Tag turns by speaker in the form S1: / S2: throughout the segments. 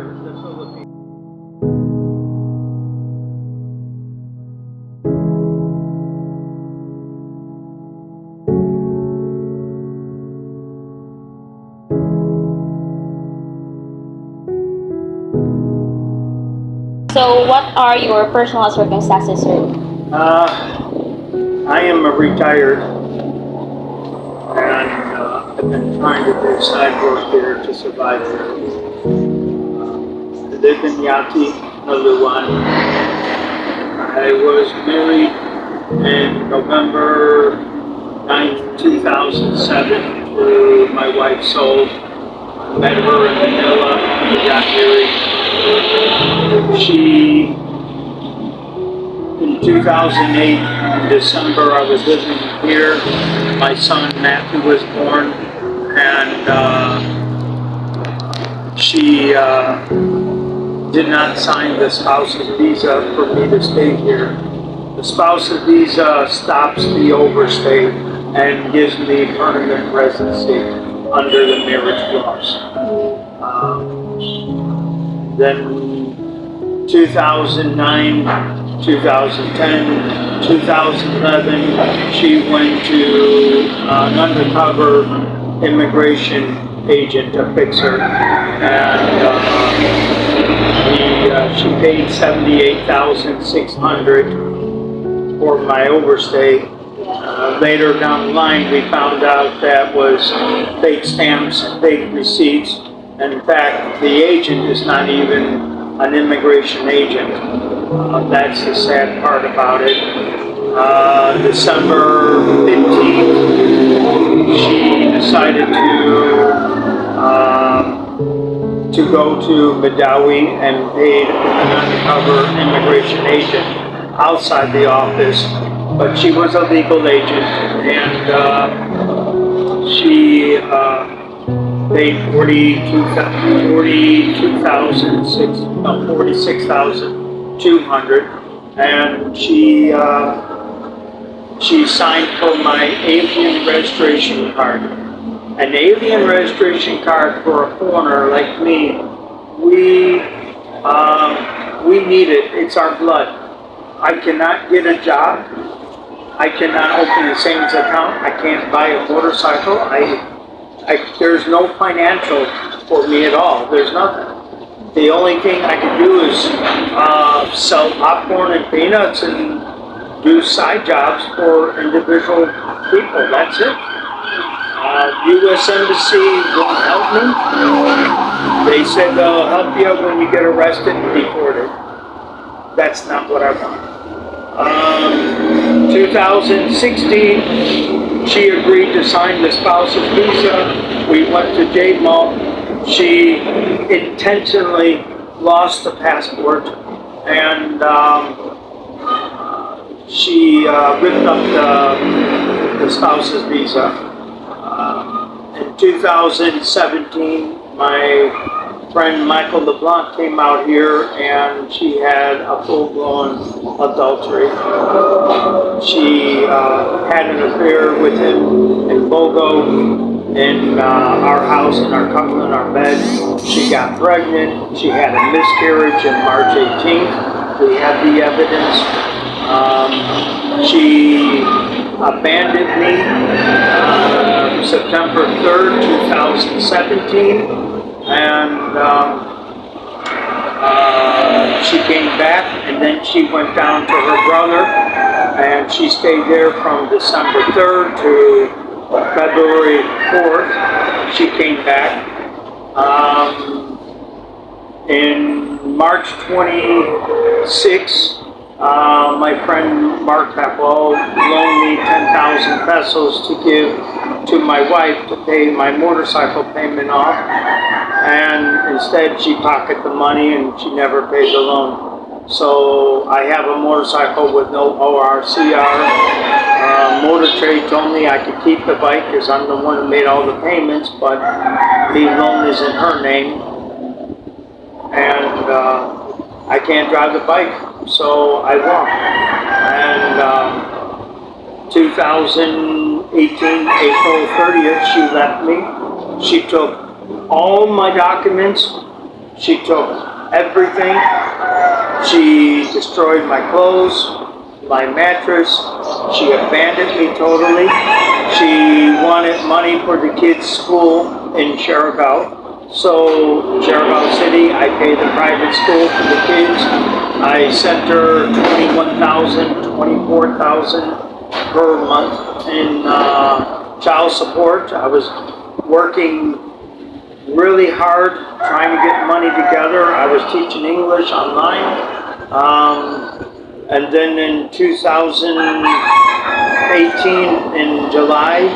S1: here, the Philippines.
S2: So, what are your personal circumstances, sir?
S1: I am a retired, and I've been trying to do side work here to survive here. I live in Yati, Naluan. I was married in November 9th, 2007 to my wife Sol. I met her in Manila. We got married. In 2008, in December, I was living here. My son Matthew was born, and she did not sign the spouse's visa for me to stay here. The spouse's visa stops the overstay and gives me permanent residency under the marriage laws. Then 2009, 2010, 2011, she went to an undercover immigration agent to fix her, and she paid $78,600 for my overstay. Later down the line, we found out that was fake stamps, fake receipts. And in fact, the agent is not even an immigration agent. That's the sad part about it. December 15th, she decided to go to Madawi and paid an undercover immigration agent outside the office, but she was a legal agent, and she paid $46,200, and she signed for my alien registration card. An alien registration card for a foreigner like me, we need it. It's our blood. I cannot get a job. I cannot open a savings account. I can't buy a motorcycle. There's no financial for me at all. There's nothing. The only thing I can do is sell popcorn and peanuts and do side jobs for individual people. That's it. U.S. Embassy won't help me. They said they'll help you when you get arrested and deported. That's not what I want. 2016, she agreed to sign the spouse's visa. We went to J-Mall. She intentionally lost the passport, and she ripped up the spouse's visa. In 2017, my friend Michael LeBlanc came out here, and she had a full-blown adultery. She had an affair with him in Bogo, in our house, in our couple, in our bed. She got pregnant. She had a miscarriage on March 18th. We have the evidence. She abandoned me September 3rd, 2017. And she came back, and then she went down to her brother, and she stayed there from December 3rd to February 4th. She came back. In March 26th, my friend Mark Papel loaned me 10,000 pesos to give to my wife to pay my motorcycle payment off, and instead she pocketed the money and she never paid the loan. So I have a motorcycle with no ORCR. Motor Trade told me I could keep the bike because I'm the one who made all the payments, but the loan is in her name, and I can't drive the bike, so I won't. And 2018, April 30th, she left me. She took all my documents. She took everything. She destroyed my clothes, my mattress. She abandoned me totally. She wanted money for the kids' school in Sherigao. So, Sherigao City, I paid the private school for the kids. I sent her $21,000, $24,000 per month in child support. I was working really hard trying to get money together. I was teaching English online. And then in 2018, in July,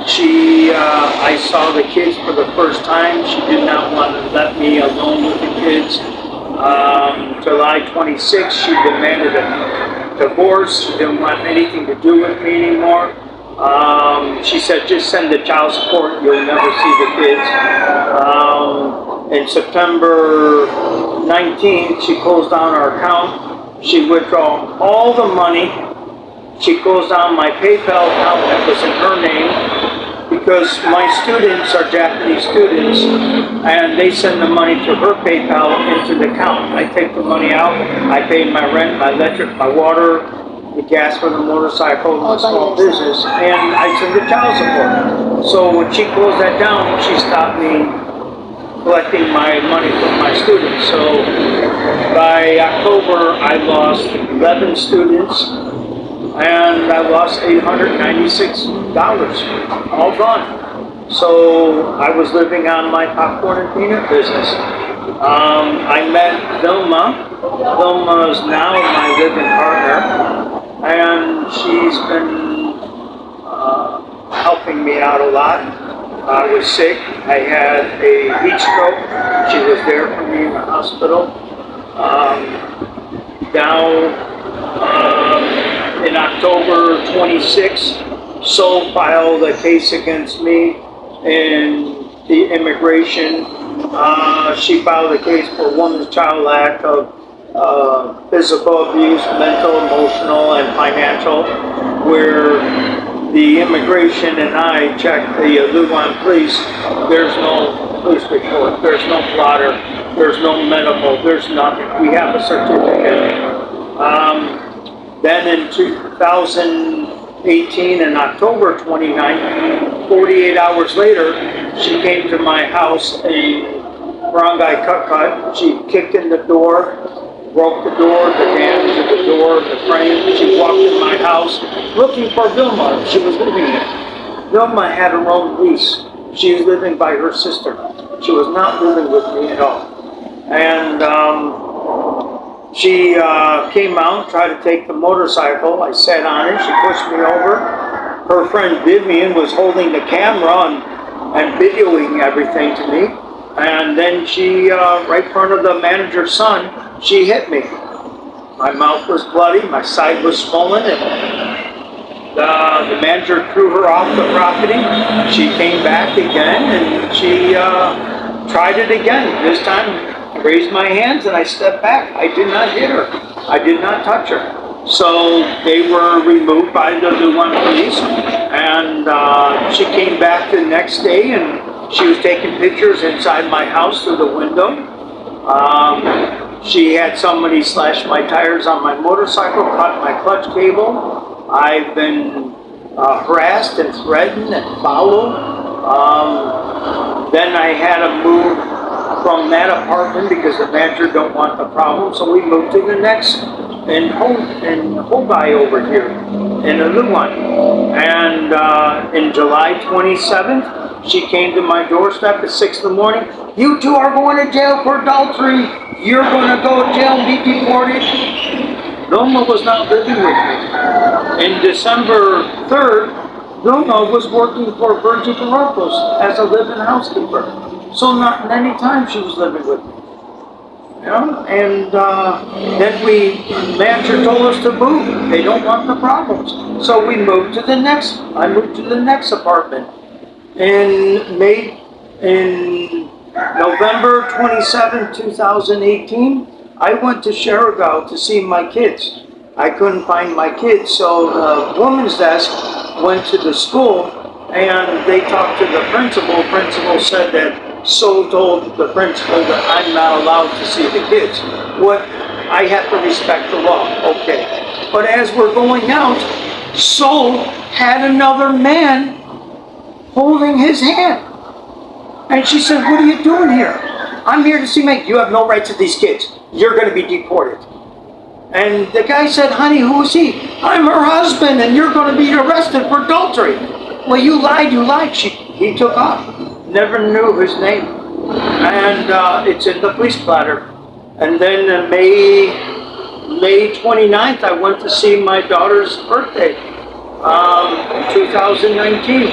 S1: I saw the kids for the first time. She did not want to let me alone with the kids. July 26th, she demanded a divorce. She didn't want anything to do with me anymore. She said, just send the child support, you'll never see the kids. In September 19th, she closed down our account. She withdrew all the money. She closed down my PayPal account that was in her name, because my students are Japanese students, and they send the money to her PayPal into the account. I take the money out, I pay my rent, my electric, my water, the gas for the motorcycle, my small business, and I send the child support. So when she closed that down, she stopped me collecting my money from my students. So by October, I lost 11 students, and I lost $896, all gone. So I was living on my popcorn and peanut business. I met Vilma. Vilma is now my living partner, and she's been helping me out a lot. I was sick. I had a heat stroke. She was there for me in the hospital. In October 26th, Seoul filed a case against me in the immigration. She filed a case for Women's Child Act of physical abuse, mental, emotional, and financial, where the immigration and I checked the Luan police. There's no police report, there's no plotter, there's no medical, there's nothing. We have a certificate. Then in 2018, in October 29th, 48 hours later, she came to my house in Barangay Kutkat. She kicked in the door, broke the door, the damage of the door, the frame. She walked in my house looking for Vilma. She was living there. Vilma had her own lease. She was living by her sister. She was not living with me at all. And she came out, tried to take the motorcycle. I sat on it. She pushed me over. Her friend Vivian was holding the camera and videoing everything to me. And then she, right in front of the manager's son, she hit me. My mouth was bloody, my side was swollen, and the manager threw her off the property. She came back again, and she tried it again. This time, I raised my hands and I stepped back. I did not hit her. I did not touch her. So they were removed by the Luan police, and she came back the next day, and she was taking pictures inside my house through the window. She had somebody slash my tires on my motorcycle, cut my clutch cable. I've been harassed and threatened and followed. Then I had to move from that apartment because the manager don't want the problem, so we moved to the next in Hobay over here in Luan. And in July 27th, she came to my doorstep at 6 in the morning. You two are going to jail for adultery. You're going to go to jail and be deported. Vilma was not living with me. In December 3rd, Vilma was working for Virgin Galapagos as a live-in housekeeper. So not many times she was living with me. You know? And then the manager told us to move. They don't want the problems. So we moved to the next. I moved to the next apartment. In November 27, 2018, I went to Sherigao to see my kids. I couldn't find my kids, so the woman's desk went to the school and they talked to the principal. Principal said that So told the principal that I'm not allowed to see the kids. What, I have to respect the law, okay. But as we're going out, So had another man holding his hand. And she said, what are you doing here? I'm here to see Meg. You have no right to these kids. You're going to be deported. And the guy said, honey, who is he? I'm her husband, and you're going to be arrested for adultery. Well, you lied. He took off. Never knew his name. And it's in the police platter. And then May 29th, I went to see my daughter's birthday, 2019.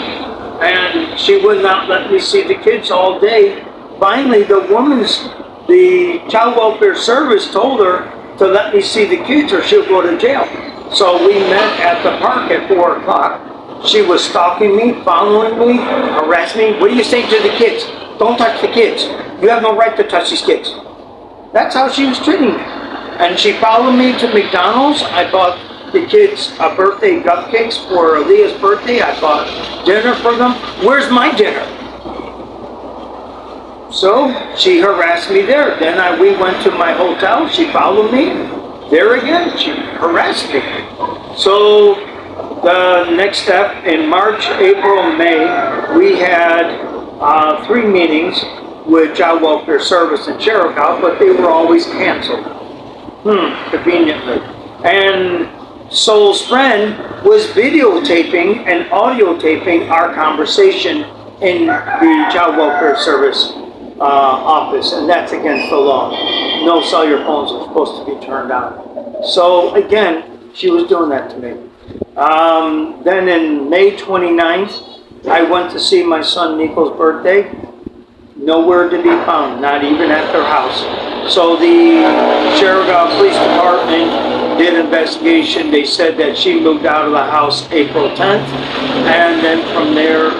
S1: And she would not let me see the kids all day. Finally, the child welfare service told her to let me see the kids or she'll go to jail. So we met at the park at 4 o'clock. She was stalking me, following me, harassing me. What are you saying to the kids? Don't touch the kids. You have no right to touch these kids. That's how she was treating me. And she followed me to McDonald's. I bought the kids birthday cupcakes for Aaliyah's birthday. I bought dinner for them. Where's my dinner? So she harassed me there. Then we went to my hotel. She followed me. There again, she harassed me. So the next step, in March, April, May, we had 3 meetings with Child Welfare Service in Chiricahua, but they were always canceled. Conveniently. And Sol's friend was videotaping and audio taping our conversation in the Child Welfare Service office, and that's against the law. No cellular phones are supposed to be turned on. So again, she was doing that to me. Then in May 29th, I went to see my son Nico's birthday. Nowhere to be found, not even at their house. So the Chiricahua Police Department did an investigation. They said that she moved out of the house April 10th, and then from there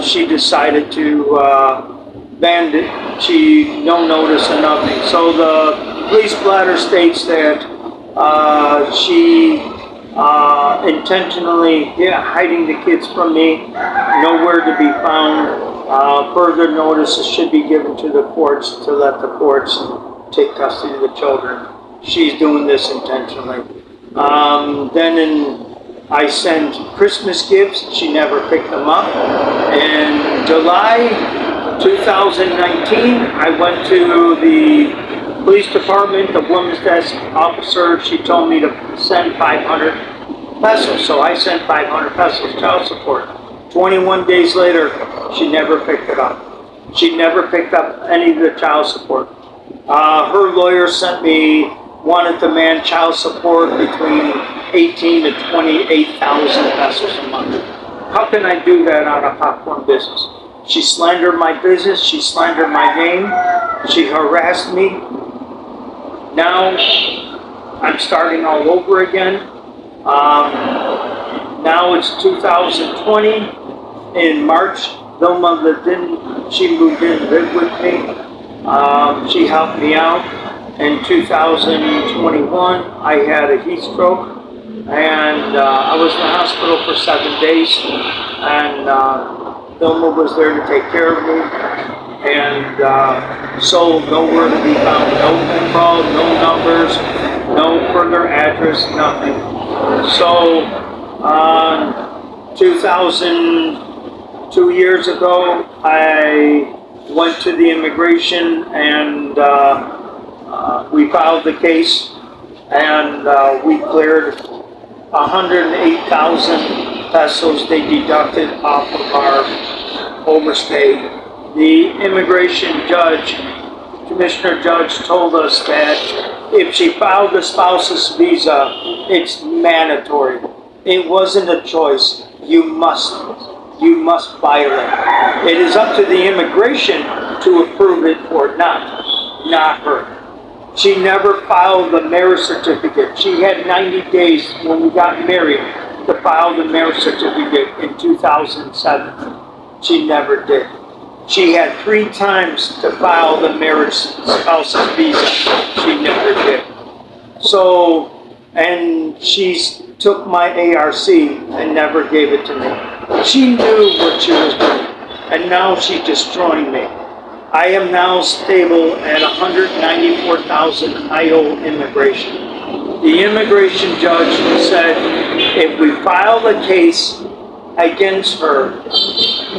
S1: she decided to ban it. No notice and nothing. So the police platter states that she intentionally hiding the kids from me, nowhere to be found. Further notices should be given to the courts to let the courts take custody of the children. She's doing this intentionally. I sent Christmas gifts. She never picked them up. In July 2019, I went to the police department, the women's desk officer. She told me to send 500 pesos. So I sent 500 pesos child support. 21 days later, she never picked it up. She never picked up any of the child support. Her lawyer wanted to demand child support between 18 to 28,000 pesos a month. How can I do that on a popcorn business? She slandered my business. She slandered my name. She harassed me. Now I'm starting all over again. Now it's 2020. In March, Vilma she moved in, lived with me. She helped me out. In 2021, I had a heat stroke, and I was in the hospital for 7 days, and Vilma was there to take care of me, and so nowhere to be found, no phone call, no numbers, no further address, nothing. So, 2 years ago, I went to the immigration and we filed the case, and we cleared 108,000 pesos they deducted off of our overstay. The immigration judge, commissioner judge, told us that if she filed the spouse's visa, it's mandatory. It wasn't a choice. You must file it. It is up to the immigration to approve it or not her. She never filed the marriage certificate. She had 90 days when we got married to file the marriage certificate in 2007. She never did. She had 3 times to file the marriage spouse's visa. She never did. So, and she took my ARC and never gave it to me. She knew what she was doing, and now she's destroying me. I am now stable at 194,000 I owe immigration. The immigration judge said if we file a case against her,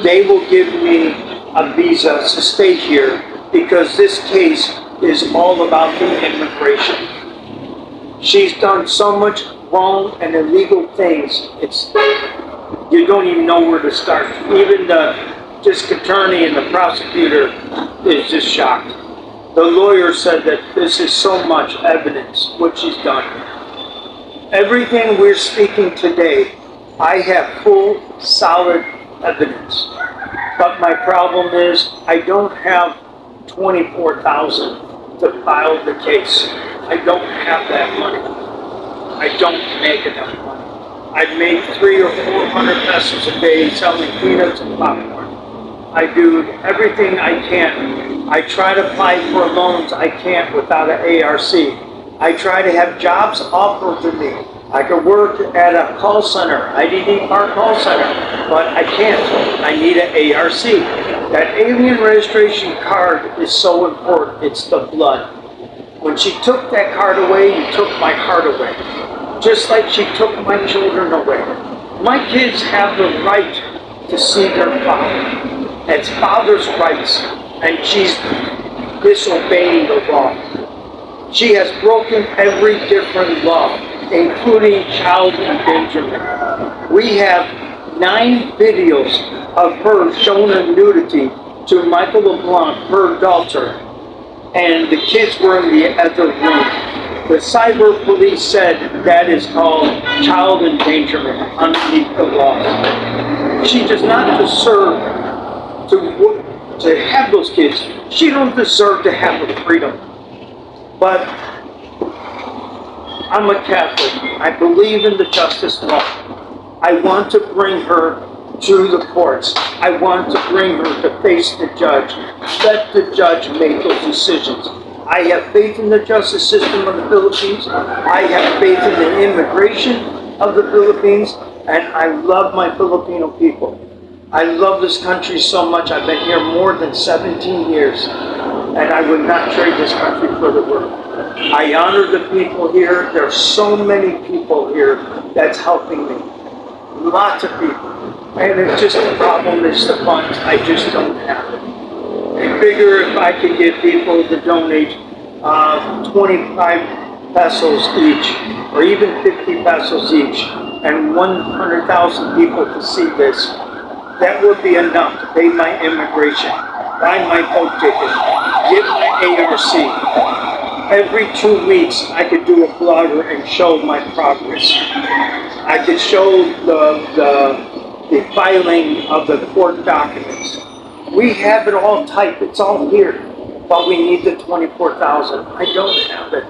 S1: they will give me a visa to stay here because this case is all about the immigration. She's done so much wrong and illegal things, you don't even know where to start. Even the district attorney and the prosecutor is just shocked. The lawyer said that this is so much evidence, what she's done. Everything we're speaking today, I have full, solid evidence. But my problem is, I don't have 24,000 to file the case. I don't have that money. I don't make enough money. I make 300 or 400 pesos a day selling peanuts and popcorn. I do everything I can. I try to apply for loans. I can't without an ARC. I try to have jobs offered to me. I could work at a call center, IDD Park call center, but I can't. I need an ARC. That alien registration card is so important. It's the blood. When she took that card away, you took my heart away. Just like she took my children away. My kids have the right to see their father. It's father's rights, and she's disobeying the law. She has broken every different law, including child endangerment. We have 9 videos of her showing her nudity to Michael LeBlanc, her daughter, and the kids were in the other room. The cyber police said that is called child endangerment underneath the law. She does not deserve to have those kids. She don't deserve to have the freedom. But I'm a Catholic. I believe in the justice law. I want to bring her to the courts. I want to bring her to face the judge. Let the judge make those decisions. I have faith in the justice system of the Philippines. I have faith in the immigration of the Philippines. And I love my Filipino people. I love this country so much. I've been here more than 17 years. And I would not trade this country for the world. I honor the people here. There are so many people here that's helping me. Lots of people. And it's just the problem is the funds. I just don't have it. I figure if I could get people to donate 25 pesos each, or even 50 pesos each, and 100,000 people to see this, that would be enough to pay my immigration, buy my boat ticket, get my ARC. Every 2 weeks, I could do a blogger and show my progress. I could show the filing of the court documents. We have it all typed. It's all here. But we need the 24,000. I don't have it.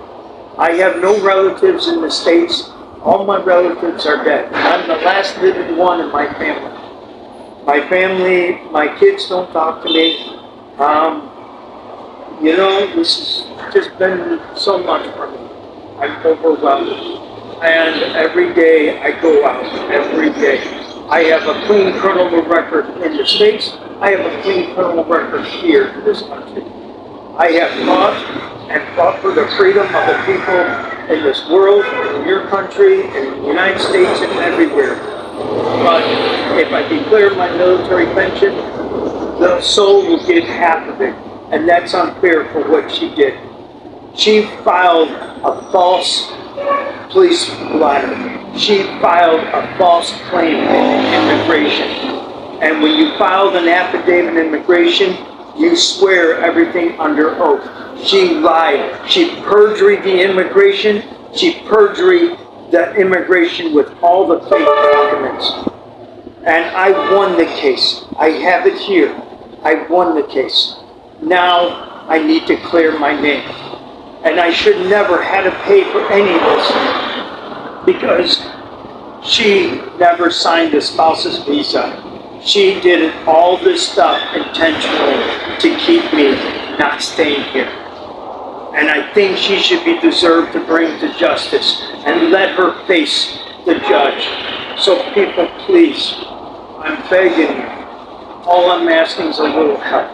S1: I have no relatives in the States. All my relatives are dead. I'm the last living one in my family. My family, my kids don't talk to me. This has just been so much for me. I'm overwhelmed. And every day I go out, every day. I have a clean criminal record in the States. I have a clean criminal record here in this country. I have fought for the freedom of the people in this world, in your country, in the United States, and everywhere. But if I declare my military pension, the soul will get half of it. And that's unfair for what she did. She filed a false police blotter. She filed a false claim in immigration. And when you filed an affidavit in immigration, you swear everything under oath. She lied. She perjured the immigration. She perjured the immigration with all the fake documents. And I won the case. I have it here. I won the case. Now I need to clear my name. And I should never have to pay for any of this because she never signed a spouse's visa. She did all this stuff intentionally to keep me not staying here. And I think she should be deserved to bring to justice and let her face the judge. So people, please, I'm begging you. All I'm asking is a little help.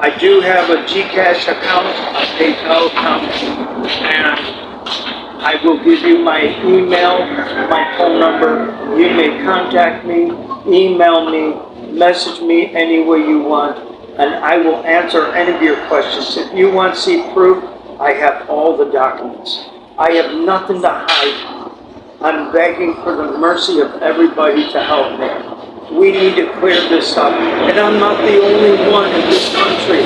S1: I do have a Gcash account, a PayPal account, and I will give you my email, my phone number. You may contact me, email me, message me any way you want, and I will answer any of your questions. If you want to see proof, I have all the documents. I have nothing to hide. I'm begging for the mercy of everybody to help me. We need to clear this up. And I'm not the only one in this country.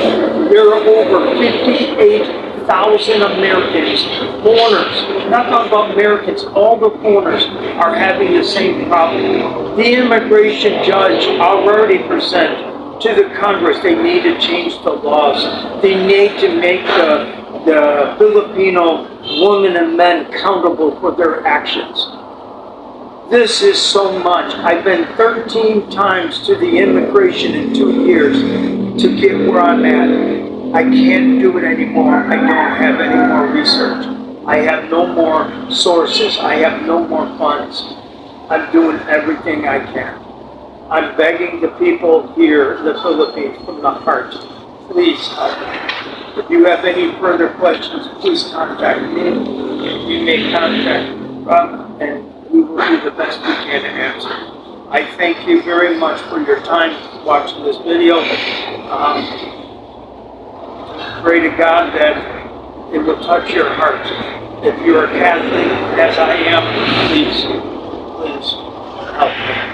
S1: There are over 58,000 Americans, foreigners, not talking about Americans, all the foreigners are having the same problem. The immigration judge already presented to the Congress, they need to change the laws. They need to make the Filipino women and men accountable for their actions. This is so much. I've been 13 times to the immigration in 2 years to get where I'm at. I can't do it anymore. I don't have any more research. I have no more sources. I have no more funds. I'm doing everything I can. I'm begging the people here in the Philippines from the heart, please help me. If you have any further questions, please contact me. You may contact Rob, and we will do the best we can to answer. I thank you very much for your time watching this video. Pray to God that it will touch your heart. If you're a Catholic, as I am, please help me.